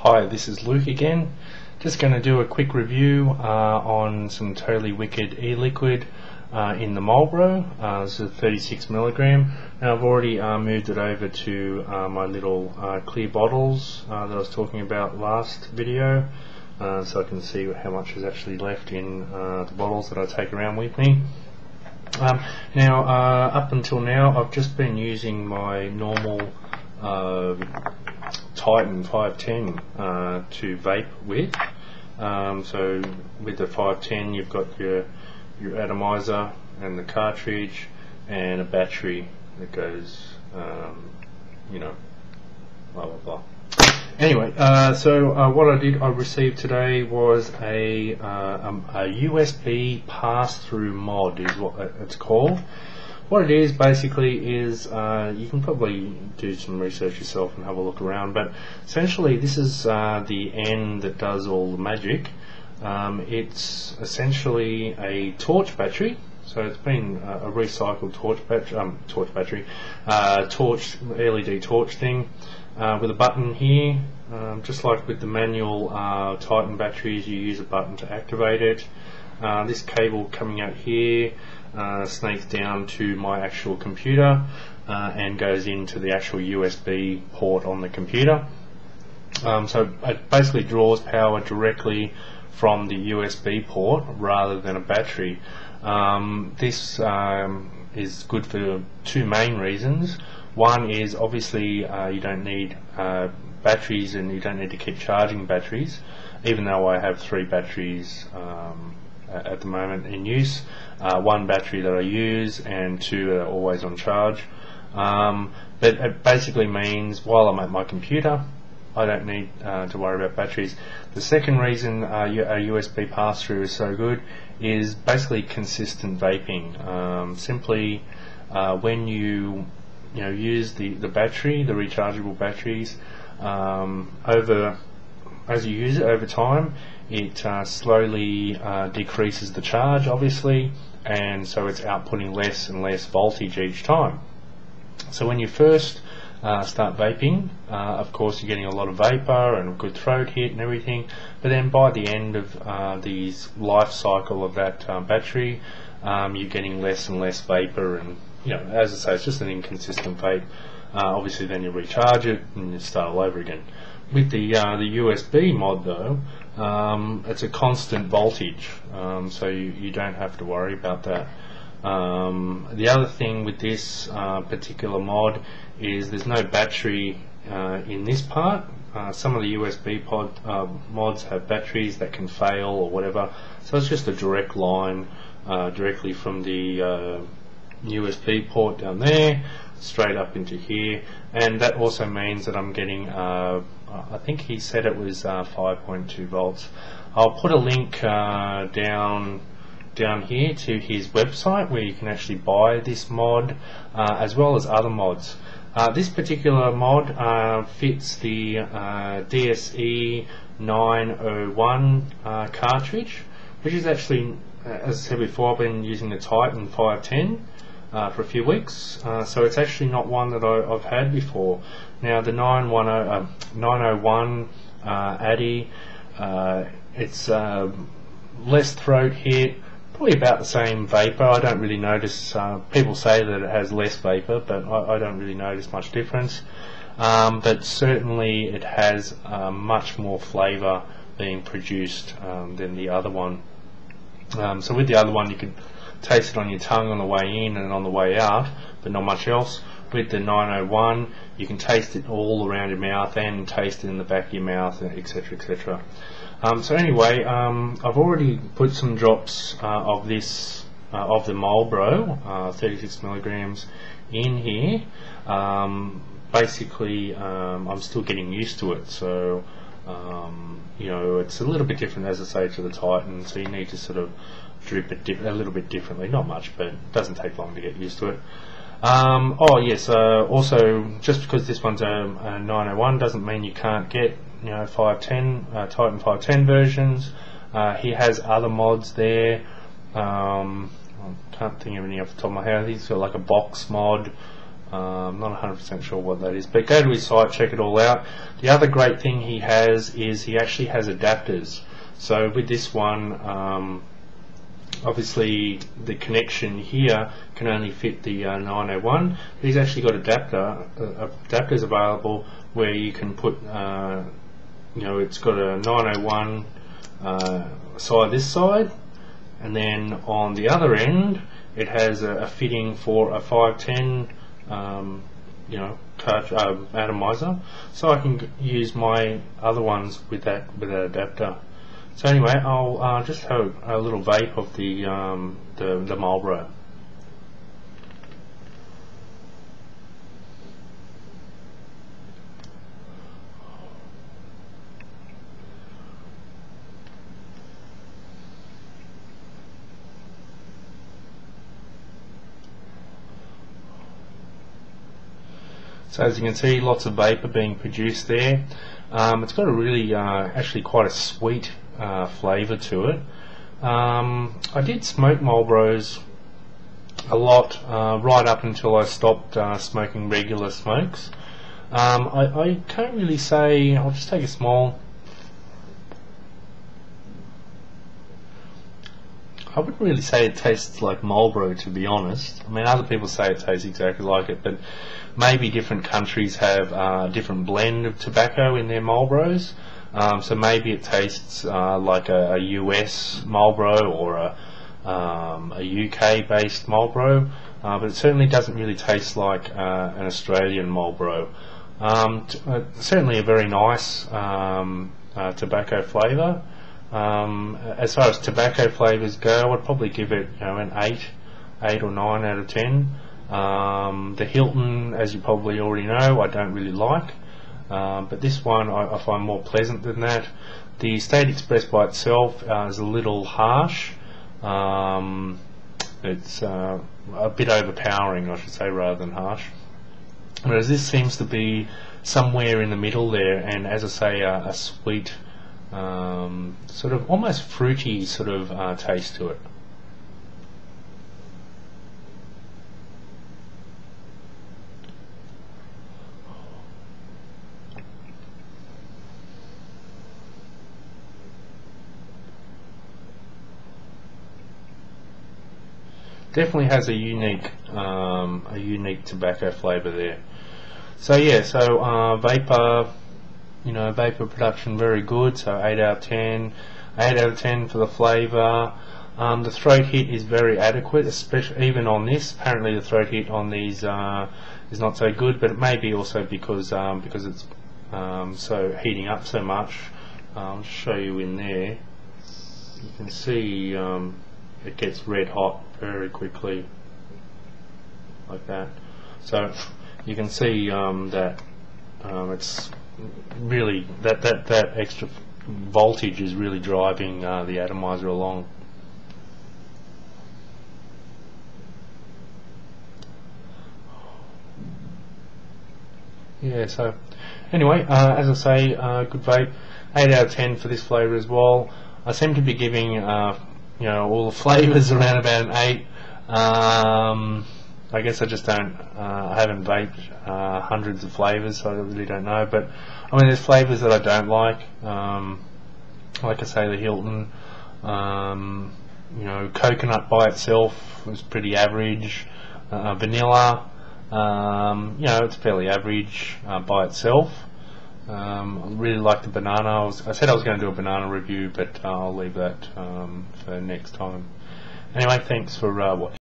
Hi, this is Luke again. Just going to do a quick review on some totally wicked e-liquid in the Marlboro. This is 36 milligram. Now I've already moved it over to my little clear bottles that I was talking about last video, so I can see how much is actually left in the bottles that I take around with me. Now up until now I've just been using my normal Titan 510 to vape with. So with the 510 you've got your atomiser and the cartridge and a battery that goes you know, blah blah blah. Anyway, so what I received today was a USB pass-through mod is what it's called. What it is basically is, you can probably do some research yourself and have a look around, but essentially this is the end that does all the magic. It's essentially a torch battery, so it's been a recycled torch battery, LED torch thing, with a button here, just like with the manual Titan batteries. You use a button to activate it. This cable coming out here snakes down to my actual computer and goes into the actual USB port on the computer. So it basically draws power directly from the USB port rather than a battery. This is good for two main reasons. One is obviously you don't need batteries, and you don't need to keep charging batteries, even though I have 3 batteries at the moment in use. 1 battery that I use and 2 that are always on charge. But it basically means while I'm at my computer I don't need to worry about batteries. The second reason a USB pass-through is so good is basically consistent vaping. Simply when you use the battery, the rechargeable batteries, as you use it over time, it slowly decreases the charge, obviously, and so it's outputting less and less voltage each time. So when you first start vaping, of course you're getting a lot of vapour and a good throat hit and everything, but then by the end of the life cycle of that battery, you're getting less and less vapour, and as I say, it's just an inconsistent vape. Obviously then you recharge it and you start all over again. With the USB mod though, it's a constant voltage, so you don't have to worry about that. The other thing with this particular mod is there's no battery in this part. Some of the USB mods have batteries that can fail or whatever, so it's just a direct line directly from the USB port down there straight up into here, and that also means that I'm getting I think he said it was 5.2 volts. I'll put a link down here to his website where you can actually buy this mod as well as other mods. This particular mod fits the DSE 901 cartridge, which is actually, as I said before, I've been using the Titan 510 for a few weeks, so it's actually not one that I've had before. Now the 901 Addy, it's less throat hit, probably about the same vapour. I don't really notice, people say that it has less vapour, but I don't really notice much difference. But certainly it has much more flavour being produced than the other one. So with the other one you can taste it on your tongue on the way in and on the way out, but not much else. With the 901 you can taste it all around your mouth and taste it in the back of your mouth, etc, etc. So anyway, I've already put some drops of this of the Marlboro 36 milligrams in here. Basically I'm still getting used to it, so it's a little bit different, as I say, to the Titan, so you need to sort of drip it a little bit differently, not much, but it doesn't take long to get used to it. Oh yes, also just because this one's a 901 doesn't mean you can't get 510 Titan 510 versions. He has other mods there. I can't think of any off the top of my head. He's got like a box mod, I'm not 100% sure what that is, but go to his site, check it all out. The other great thing he has is he actually has adapters. So with this one, obviously the connection here can only fit the 901. He's actually got adapters available where you can put, it's got a 901 side this side, and then on the other end it has a fitting for a 510 atomiser, so I can use my other ones with that adapter. So anyway, I'll just have a little vape of the Marlboro. So as you can see, lots of vapour being produced there. It's got a really, actually quite a sweet flavour to it. I did smoke Marlboros a lot right up until I stopped smoking regular smokes. I can't really say. I'll just take a small. I wouldn't really say it tastes like Marlboro, to be honest. I mean, other people say it tastes exactly like it, but maybe different countries have a different blend of tobacco in their Marlboros. So maybe it tastes like a US Marlboro or a UK based Marlboro, but it certainly doesn't really taste like an Australian Marlboro. Certainly a very nice tobacco flavour. As far as tobacco flavours go, I'd probably give it an 8 or 9 out of 10. The Hilton, as you probably already know, I don't really like, but this one I find more pleasant than that. The State Express by itself is a little harsh. It's a bit overpowering, I should say, rather than harsh. Whereas this seems to be somewhere in the middle there, and as I say, a sweet, sort of almost fruity sort of taste to it. Definitely has a unique tobacco flavour there. So yeah, vapour, vapour production very good. So 8 out of 10, 8 out of 10 for the flavour. The throat hit is very adequate, especially even on this. Apparently the throat hit on these is not so good, but it may be also because it's so heating up so much. I'll just show you in there. You can see it gets red hot very quickly, like that. So you can see that it's really that extra voltage is really driving the atomiser along. Yeah, so anyway, as I say, good vape. 8 out of 10 for this flavour as well. I seem to be giving all the flavours around about an 8. I guess I just don't, I haven't vaped hundreds of flavours, so I really don't know. But I mean, there's flavours that I don't like I say, the Hilton. Coconut by itself was pretty average. Vanilla, it's fairly average by itself. I really like the banana. I said I was going to do a banana review, but I'll leave that for next time. Anyway, thanks for watching.